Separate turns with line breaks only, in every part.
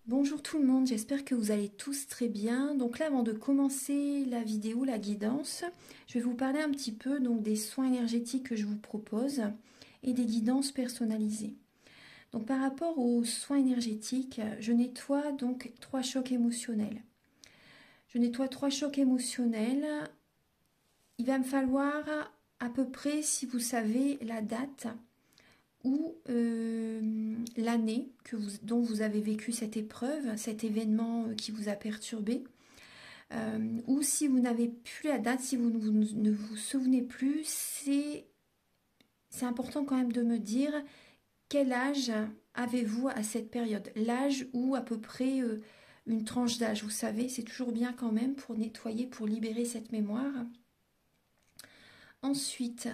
Bonjour tout le monde, j'espère que vous allez tous très bien. Donc là, avant de commencer la vidéo, la guidance, je vais vous parler un petit peu des soins énergétiques que je vous propose et des guidances personnalisées. Donc par rapport aux soins énergétiques, je nettoie donc 3 chocs émotionnels. Je nettoie 3 chocs émotionnels. Il va me falloir à peu près, si vous savez la date, ou l'année dont vous avez vécu cette épreuve, cet événement qui vous a perturbé, ou si vous n'avez plus la date, si vous ne vous souvenez plus, c'est important quand même de me dire quel âge avez-vous à cette période, l'âge ou à peu près une tranche d'âge, vous savez, c'est toujours bien quand même pour nettoyer, pour libérer cette mémoire. Ensuite,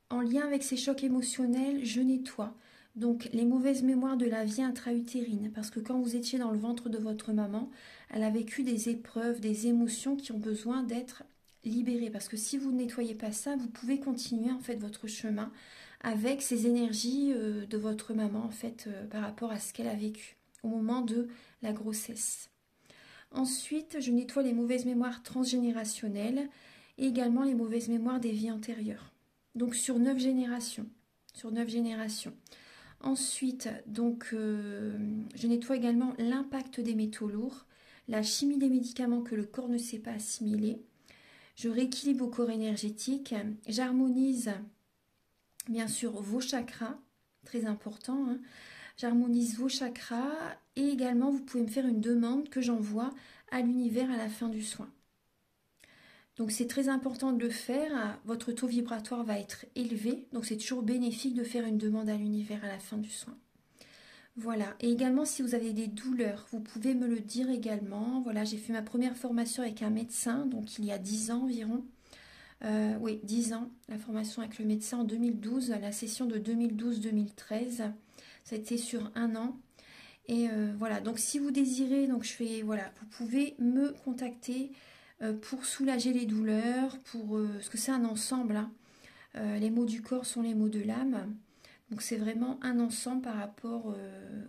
en lien avec ces chocs émotionnels, je nettoie donc les mauvaises mémoires de la vie intra-utérine, parce que quand vous étiez dans le ventre de votre maman, elle a vécu des épreuves, des émotions qui ont besoin d'être libérées, parce que si vous ne nettoyez pas ça, vous pouvez continuer en fait votre chemin avec ces énergies de votre maman en fait par rapport à ce qu'elle a vécu au moment de la grossesse. Ensuite, je nettoie les mauvaises mémoires transgénérationnelles et également les mauvaises mémoires des vies antérieures. Donc sur 9 générations. Sur 9 générations. Ensuite, je nettoie également l'impact des métaux lourds, la chimie des médicaments que le corps ne sait pas assimiler. Je rééquilibre vos corps énergétiques. J'harmonise bien sûr vos chakras, très important. Hein. J'harmonise vos chakras et également vous pouvez me faire une demande que j'envoie à l'univers à la fin du soin. Donc c'est très important de le faire, votre taux vibratoire va être élevé, donc c'est toujours bénéfique de faire une demande à l'univers à la fin du soin. Voilà, et également si vous avez des douleurs, vous pouvez me le dire également. Voilà, j'ai fait ma première formation avec un médecin, donc il y a 10 ans environ. Oui, 10 ans, la formation avec le médecin en 2012, la session de 2012-2013, ça a été sur un an. Et voilà, donc si vous désirez, vous pouvez me contacter pour soulager les douleurs, parce que c'est un ensemble. Hein. Les maux du corps sont les maux de l'âme. Donc c'est vraiment un ensemble par rapport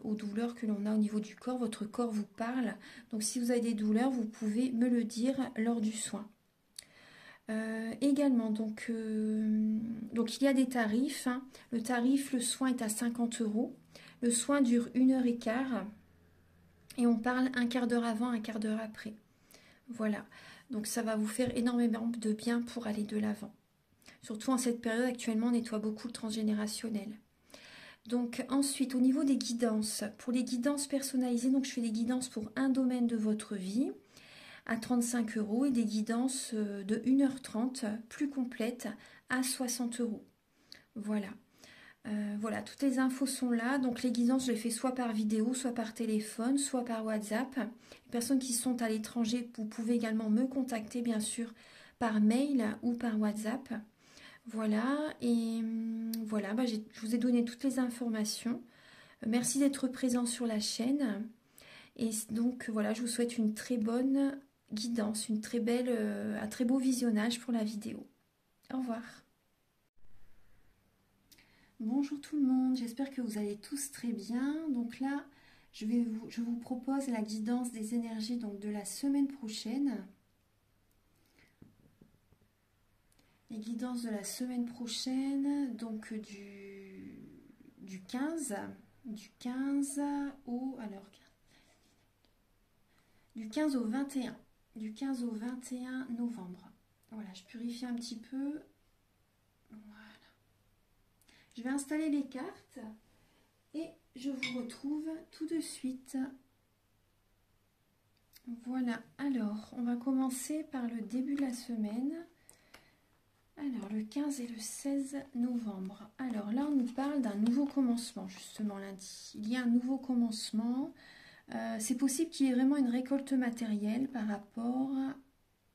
aux douleurs que l'on a au niveau du corps. Votre corps vous parle. Donc si vous avez des douleurs, vous pouvez me le dire lors du soin. Également, donc il y a des tarifs. Hein. Le tarif, le soin est à 50 €. Le soin dure 1h15 et on parle un quart d'heure avant, un quart d'heure après. Voilà, donc ça va vous faire énormément de bien pour aller de l'avant. Surtout en cette période, actuellement, on nettoie beaucoup le transgénérationnel. Donc ensuite, au niveau des guidances, pour les guidances personnalisées, donc je fais des guidances pour un domaine de votre vie à 35 € et des guidances de 1h30 plus complètes à 60 €. Voilà. Voilà, toutes les infos sont là. Donc les guidances, je les fais soit par vidéo, soit par téléphone, soit par WhatsApp. Les personnes qui sont à l'étranger, vous pouvez également me contacter, bien sûr, par mail ou par WhatsApp. Voilà, et voilà, je vous ai donné toutes les informations. Merci d'être présent sur la chaîne. Et donc voilà, je vous souhaite une très bonne guidance, un très beau visionnage pour la vidéo. Au revoir. Bonjour tout le monde, j'espère que vous allez tous très bien. Donc là, je vous propose la guidance des énergies de la semaine prochaine. Les guidances de la semaine prochaine, donc du 15 au 21. Du 15 au 21 novembre. Voilà, je purifie un petit peu. Voilà. Je vais installer les cartes et je vous retrouve tout de suite. Voilà, alors on va commencer par le début de la semaine. Alors le 15 et le 16 novembre. Alors là on nous parle d'un nouveau commencement justement lundi. Il y a un nouveau commencement. C'est possible qu'il y ait vraiment une récolte matérielle par rapport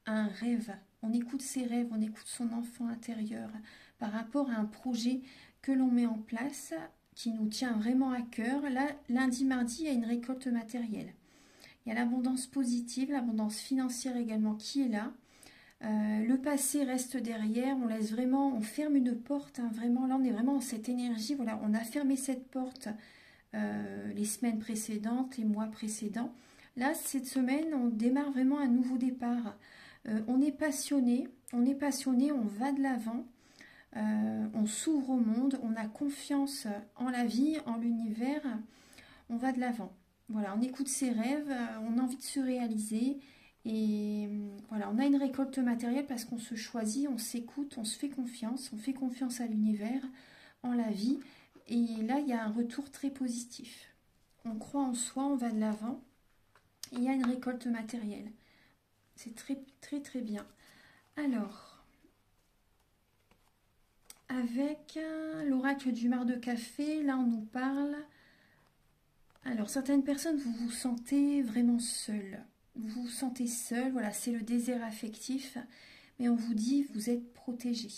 à un rêve. On écoute ses rêves, on écoute son enfant intérieur par rapport à un projet que l'on met en place qui nous tient vraiment à cœur. Là, lundi, mardi, il y a une récolte matérielle. Il y a l'abondance positive, l'abondance financière également qui est là. Le passé reste derrière, on ferme une porte, hein, vraiment, là on est vraiment dans cette énergie, voilà, on a fermé cette porte les semaines précédentes, les mois précédents. Là, cette semaine, on démarre vraiment un nouveau départ. On est passionné, on va de l'avant, on s'ouvre au monde, on a confiance en la vie, en l'univers, on va de l'avant. Voilà, on écoute ses rêves, on a envie de se réaliser et voilà, on a une récolte matérielle parce qu'on se choisit, on s'écoute, on se fait confiance, on fait confiance à l'univers, en la vie et là, il y a un retour très positif. On croit en soi, on va de l'avant. Il y a une récolte matérielle. C'est très, très, très bien. Alors, avec l'oracle du mar de café, là, on nous parle. Alors, certaines personnes, vous vous sentez vraiment seul. Vous vous sentez seul, voilà, c'est le désert affectif. Mais on vous dit, vous êtes protégé.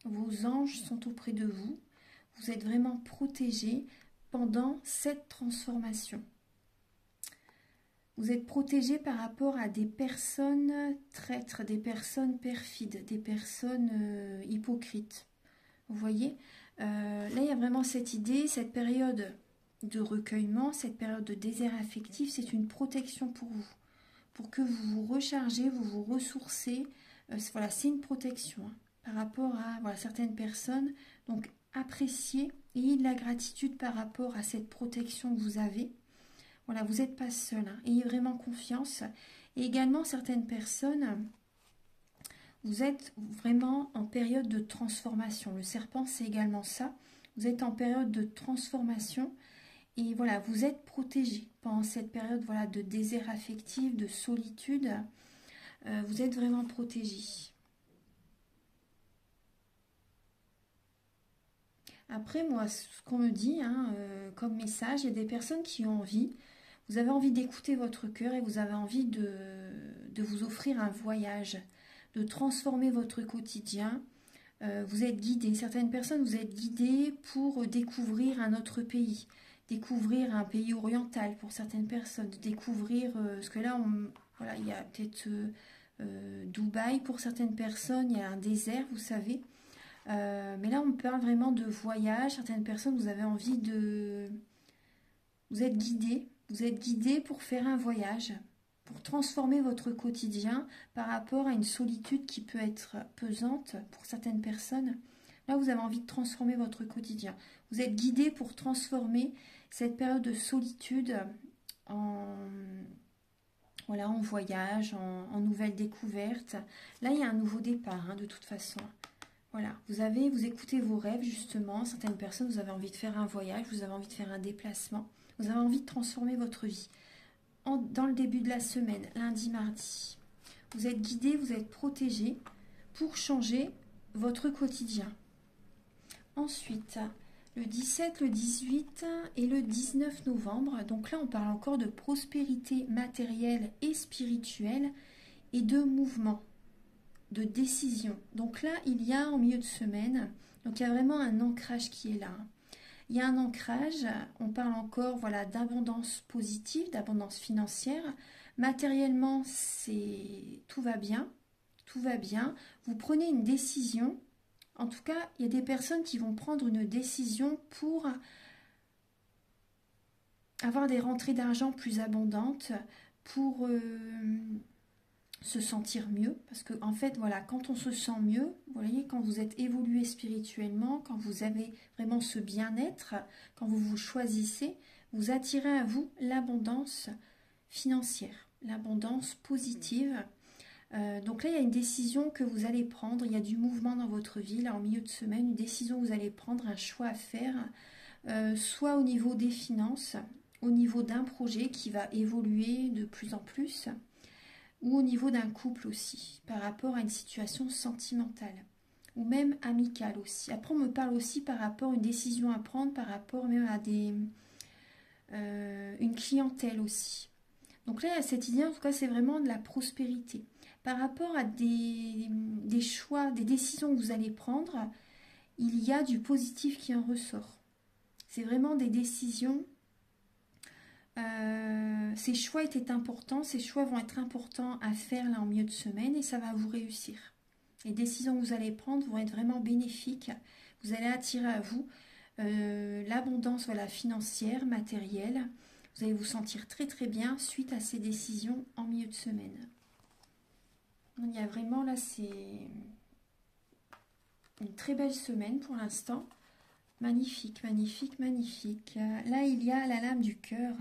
Vos anges sont auprès de vous. Vous êtes vraiment protégé pendant cette transformation. Vous êtes protégé par rapport à des personnes traîtres, des personnes perfides, des personnes hypocrites. Vous voyez, là, il y a vraiment cette idée, cette période de recueillement, cette période de désert affectif, c'est une protection pour que vous vous rechargez, vous vous ressourcez. Voilà, c'est une protection par rapport à voilà, certaines personnes. Donc, appréciez, ayez de la gratitude par rapport à cette protection que vous avez. Voilà, vous n'êtes pas seul, ayez vraiment confiance. Et également, certaines personnes, vous êtes vraiment en période de transformation. Le serpent, c'est également ça. Vous êtes en période de transformation et voilà, vous êtes protégé pendant cette période voilà, de désert affectif, de solitude. Vous êtes vraiment protégé. Après, moi, ce qu'on me dit comme message, il y a des personnes qui ont envie. Vous avez envie d'écouter votre cœur et vous avez envie de vous offrir un voyage, de transformer votre quotidien. Vous êtes guidés, certaines personnes, vous êtes guidés pour découvrir un autre pays, découvrir un pays oriental pour certaines personnes, découvrir, parce que là, voilà, il y a peut-être Dubaï pour certaines personnes, il y a un désert, vous savez. Mais là, on parle vraiment de voyage. Certaines personnes, vous avez envie de... Vous êtes guidés pour faire un voyage, pour transformer votre quotidien par rapport à une solitude qui peut être pesante pour certaines personnes. Là, vous avez envie de transformer votre quotidien. Vous êtes guidés pour transformer cette période de solitude voilà, en voyage, en nouvelles découvertes. Là, il y a un nouveau départ, de toute façon. Voilà, vous écoutez vos rêves, justement. Certaines personnes, vous avez envie de faire un voyage, vous avez envie de faire un déplacement. Vous avez envie de transformer votre vie. Dans le début de la semaine, lundi, mardi, vous êtes guidés, vous êtes protégés pour changer votre quotidien. Ensuite, le 17, le 18 et le 19 novembre, donc là on parle encore de prospérité matérielle et spirituelle et de mouvement, de décision. Donc là, il y a en milieu de semaine, donc il y a vraiment un ancrage qui est là. Il y a un ancrage, on parle encore voilà, d'abondance positive, d'abondance financière. Matériellement, tout va bien, tout va bien. Vous prenez une décision. En tout cas, il y a des personnes qui vont prendre une décision pour avoir des rentrées d'argent plus abondantes, pour se sentir mieux. Parce que en fait, voilà, quand on se sent mieux, vous voyez, quand vous êtes évolué spirituellement, quand vous avez vraiment ce bien-être, quand vous vous choisissez, vous attirez à vous l'abondance financière, l'abondance positive. Donc là, il y a une décision que vous allez prendre, il y a du mouvement dans votre vie, là, en milieu de semaine, une décision que vous allez prendre, un choix à faire, soit au niveau des finances, au niveau d'un projet qui va évoluer de plus en plus, ou au niveau d'un couple aussi, par rapport à une situation sentimentale, ou même amicale aussi. Après, on me parle aussi par rapport à une décision à prendre, par rapport même à une clientèle aussi. Donc là, cette idée, en tout cas, c'est vraiment de la prospérité. Par rapport à des choix, des décisions que vous allez prendre, il y a du positif qui en ressort. C'est vraiment des décisions. Ces choix étaient importants, ces choix vont être importants à faire là en milieu de semaine et ça va vous réussir. Les décisions que vous allez prendre vont être vraiment bénéfiques. Vous allez attirer à vous l'abondance, voilà, financière, matérielle. Vous allez vous sentir très très bien suite à ces décisions en milieu de semaine. Il y a vraiment là, c'est une très belle semaine pour l'instant. Magnifique, magnifique, magnifique. Là, il y a la lame du cœur,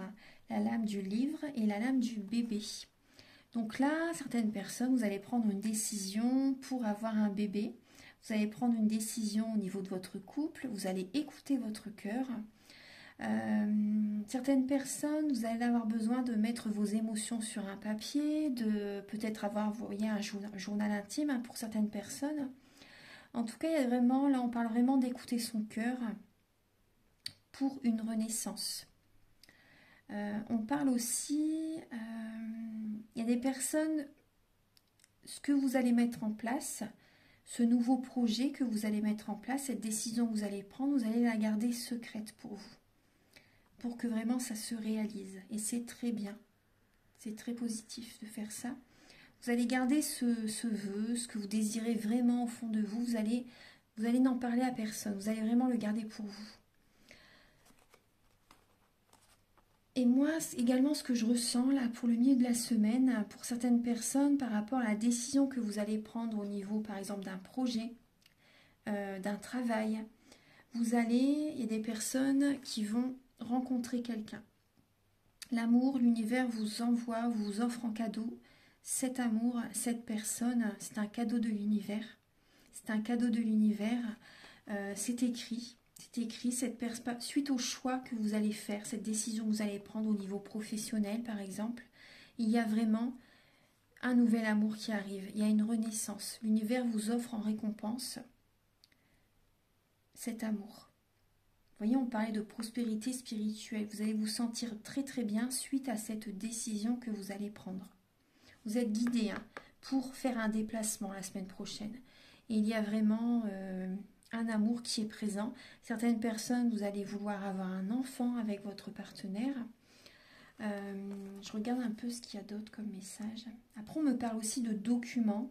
la lame du livre et la lame du bébé. Donc là, certaines personnes, vous allez prendre une décision pour avoir un bébé. Vous allez prendre une décision au niveau de votre couple. Vous allez écouter votre cœur. Certaines personnes, vous allez avoir besoin de mettre vos émotions sur un papier, de peut-être avoir, vous voyez, un journal intime, hein, pour certaines personnes. En tout cas, il y a vraiment, là, on parle vraiment d'écouter son cœur pour une renaissance. On parle aussi, il y a des personnes, ce que vous allez mettre en place, ce nouveau projet que vous allez mettre en place, cette décision que vous allez prendre, vous allez la garder secrète pour vous, pour que vraiment ça se réalise. Et c'est très bien, c'est très positif de faire ça. Vous allez garder ce vœu, ce que vous désirez vraiment au fond de vous, vous allez n'en parler à personne, vous allez vraiment le garder pour vous. Et moi, également, ce que je ressens là pour le milieu de la semaine, pour certaines personnes, par rapport à la décision que vous allez prendre au niveau, par exemple, d'un projet, d'un travail, il y a des personnes qui vont rencontrer quelqu'un. L'amour, l'univers vous offre en cadeau cet amour, cette personne, c'est un cadeau de l'univers. C'est un cadeau de l'univers, c'est écrit. C'est écrit, suite au choix que vous allez faire, cette décision que vous allez prendre au niveau professionnel par exemple, il y a vraiment un nouvel amour qui arrive, il y a une renaissance. L'univers vous offre en récompense cet amour. Vous voyez, on parlait de prospérité spirituelle, vous allez vous sentir très très bien suite à cette décision que vous allez prendre. Vous êtes guidé, hein, pour faire un déplacement la semaine prochaine. Et il y a vraiment un amour qui est présent. Certaines personnes, vous allez vouloir avoir un enfant avec votre partenaire. Je regarde un peu ce qu'il y a d'autre comme message. Après, on me parle aussi de documents,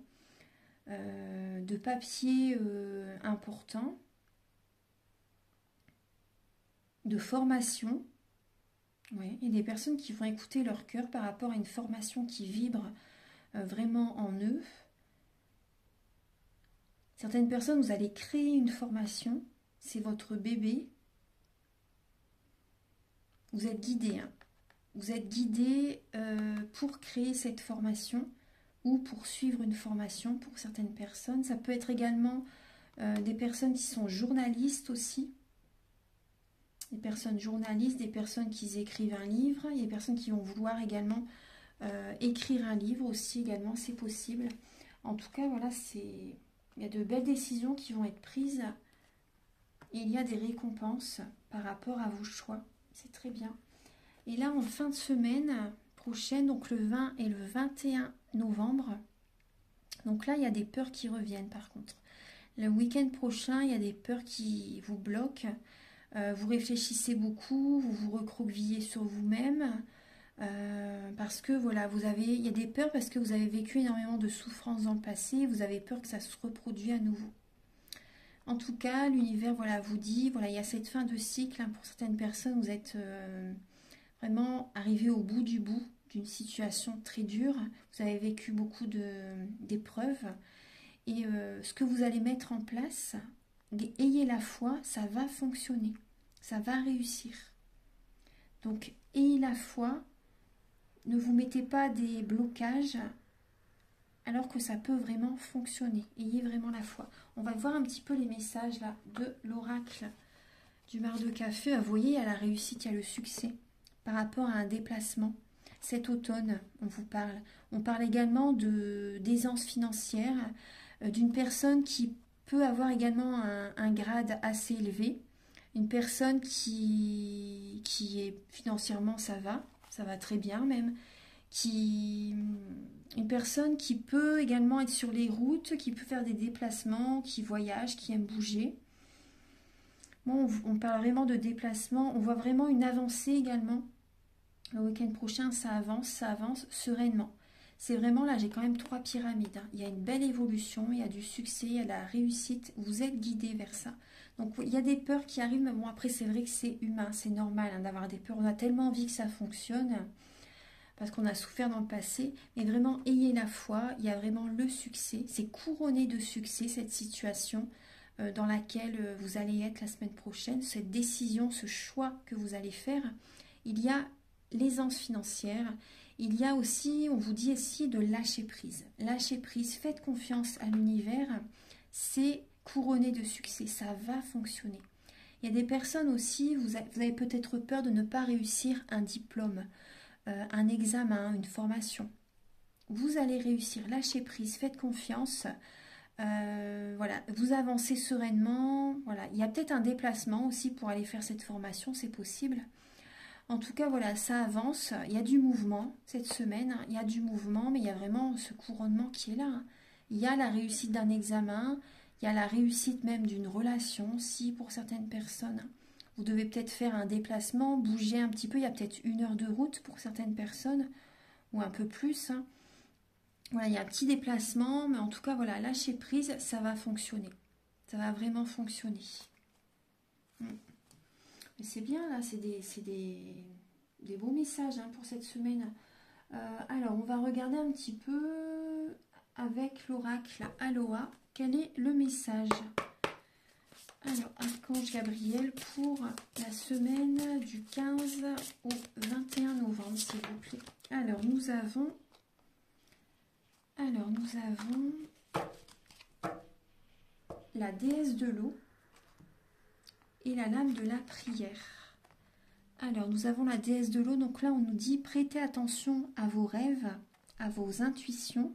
de papiers importants, de formation. Ouais, et des personnes qui vont écouter leur cœur par rapport à une formation qui vibre vraiment en eux. Certaines personnes, vous allez créer une formation, c'est votre bébé. Vous êtes guidé, hein. Vous êtes guidé pour créer cette formation ou pour suivre une formation pour certaines personnes. Ça peut être également des personnes qui sont journalistes aussi. Des personnes journalistes, des personnes qui écrivent un livre. Il y a des personnes qui vont vouloir également écrire un livre aussi également, c'est possible. En tout cas, voilà, il y a de belles décisions qui vont être prises. Et il y a des récompenses par rapport à vos choix. C'est très bien. Et là, en fin de semaine prochaine, donc le 20 et le 21 novembre, donc là, il y a des peurs qui reviennent par contre. Le week-end prochain, il y a des peurs qui vous bloquent. Vous réfléchissez beaucoup, vous vous recroquevillez sur vous-même. Parce que voilà, il y a des peurs parce que vous avez vécu énormément de souffrances dans le passé, vous avez peur que ça se reproduise à nouveau. En tout cas, l'univers, voilà, vous dit, voilà, il y a cette fin de cycle, hein, pour certaines personnes, vous êtes vraiment arrivé au bout du bout d'une situation très dure, vous avez vécu beaucoup d'épreuves, et ce que vous allez mettre en place, ayez la foi, ça va fonctionner, ça va réussir. Donc, ayez la foi. Ne vous mettez pas des blocages alors que ça peut vraiment fonctionner. Ayez vraiment la foi. On va voir un petit peu les messages là de l'oracle du mar de café. Vous voyez, il y a la réussite, il y a le succès par rapport à un déplacement. Cet automne, on vous parle. On parle également d'aisance financière, d'une personne qui peut avoir également un grade assez élevé. Une personne qui est financièrement, ça va très bien même, une personne qui peut également être sur les routes, qui peut faire des déplacements, qui voyage, qui aime bouger. Bon, on parle vraiment de déplacement, on voit vraiment une avancée également. Le week-end prochain, ça avance sereinement. C'est vraiment là, j'ai quand même 3 pyramides. Hein. Il y a une belle évolution, il y a du succès, il y a de la réussite. Vous êtes guidé vers ça. Donc il y a des peurs qui arrivent, mais bon après c'est vrai que c'est humain, c'est normal hein, d'avoir des peurs. On a tellement envie que ça fonctionne parce qu'on a souffert dans le passé. Mais vraiment, ayez la foi, il y a vraiment le succès. C'est couronné de succès cette situation dans laquelle vous allez être la semaine prochaine. Cette décision, ce choix que vous allez faire. Il y a l'aisance financière. Il y a aussi, on vous dit ici, de lâcher prise. Lâcher prise, faites confiance à l'univers. C'est couronné de succès, ça va fonctionner. Il y a des personnes aussi, vous avez peut-être peur de ne pas réussir un diplôme, un examen, une formation. Vous allez réussir, lâchez prise, faites confiance. Voilà, vous avancez sereinement. Voilà, il y a peut-être un déplacement aussi pour aller faire cette formation, c'est possible. En tout cas, voilà, ça avance. Il y a du mouvement cette semaine. Hein. Il y a du mouvement, mais il y a vraiment ce couronnement qui est là. Hein. Il y a la réussite d'un examen. Il y a la réussite même d'une relation. Si pour certaines personnes, vous devez peut-être faire un déplacement, bouger un petit peu. Il y a peut-être 1 heure de route pour certaines personnes, ou un peu plus. Hein. Voilà, il y a un petit déplacement, mais en tout cas, voilà, lâcher prise, ça va fonctionner. Ça va vraiment fonctionner. Mais c'est bien, là, c'est des beaux messages hein, pour cette semaine. Alors, on va regarder un petit peu avec l'oracle Aloha. Quel est le message? Alors, Archange Gabriel pour la semaine du 15 au 21 novembre, s'il vous plaît. Alors, nous avons la déesse de l'eau et la lame de la prière. Alors, nous avons la déesse de l'eau. Donc là, on nous dit prêtez attention à vos rêves, à vos intuitions.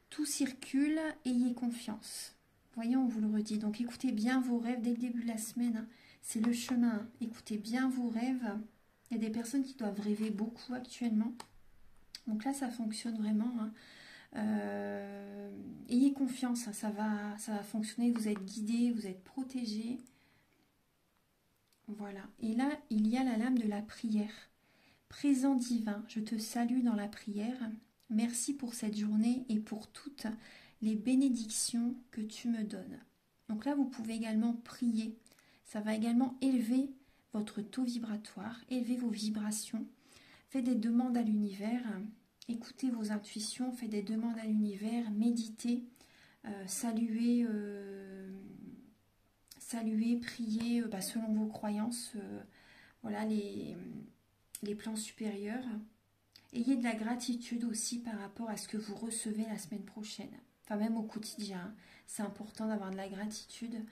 Tout circule, ayez confiance. Voyons, on vous le redit. Donc, écoutez bien vos rêves dès le début de la semaine. Hein. C'est le chemin. Écoutez bien vos rêves. Il y a des personnes qui doivent rêver beaucoup actuellement. Donc là, ça fonctionne vraiment. Hein. Ayez confiance, hein. Ça va fonctionner. Vous êtes guidés, vous êtes protégés. Voilà. Et là, il y a la lame de la prière. Présent divin, je te salue dans la prière. Merci pour cette journée et pour toutes les bénédictions que tu me donnes. Donc là, vous pouvez également prier. Ça va également élever votre taux vibratoire, élever vos vibrations. Faites des demandes à l'univers. Écoutez vos intuitions, faites des demandes à l'univers. Méditez, saluez... Saluer, prier selon vos croyances, voilà les plans supérieurs. Ayez de la gratitude aussi par rapport à ce que vous recevez la semaine prochaine. Enfin même au quotidien, c'est important d'avoir de la gratitude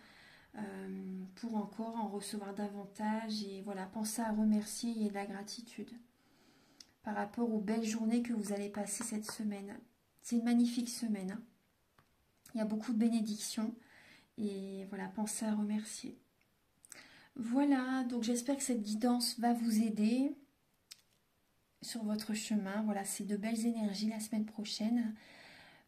pour encore en recevoir davantage. Et voilà, pensez à remercier et de la gratitude par rapport aux belles journées que vous allez passer cette semaine. C'est une magnifique semaine. Hein. Il y a beaucoup de bénédictions. Et voilà, pensez à remercier. Voilà, donc j'espère que cette guidance va vous aider sur votre chemin. Voilà, c'est de belles énergies la semaine prochaine.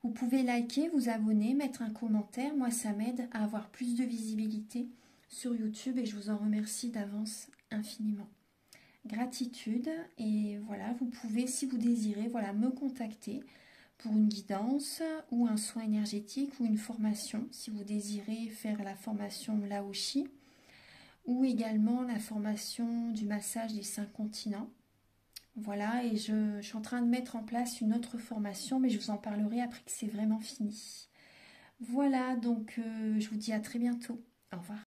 Vous pouvez liker, vous abonner, mettre un commentaire. Moi, ça m'aide à avoir plus de visibilité sur YouTube et je vous en remercie d'avance infiniment. Gratitude et voilà, vous pouvez, si vous désirez, voilà, me contacter pour une guidance ou un soin énergétique ou une formation, si vous désirez faire la formation Laoshi ou également la formation du massage des 5 continents. Voilà, et je suis en train de mettre en place une autre formation, mais je vous en parlerai après que c'est vraiment fini. Voilà, donc je vous dis à très bientôt. Au revoir.